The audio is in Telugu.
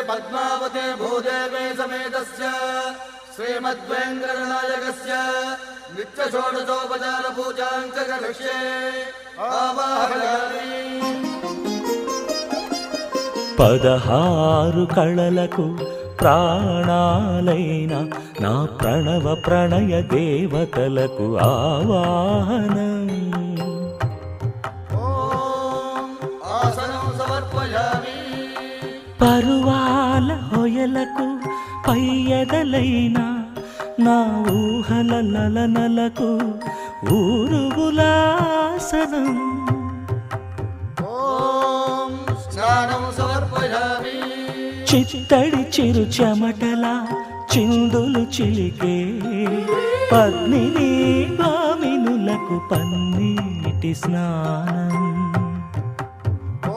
పద్మావతే భూదేవే సమేతస్య శ్రీమద్వేంకటనాయకస్య నిత్య షోడశోపచార పూజాం కరిష్యే ఆవాహయామి. 16 కళలకు ప్రాణాలైన నా ప్రణవ ప్రణయ దేవతలకు ఆవాహనం. ఆసనం సమర్పయామి. పరువాల హొయలకు పయ్యదలైన నా ఊహల లలనలకు ఊరుగులాసనం. స్నానం సమర్పయామి. చిత్తడి చిరు చెమటల చిందులు చిలికే పద్మిని భామినులకు పన్నీటి స్నానం.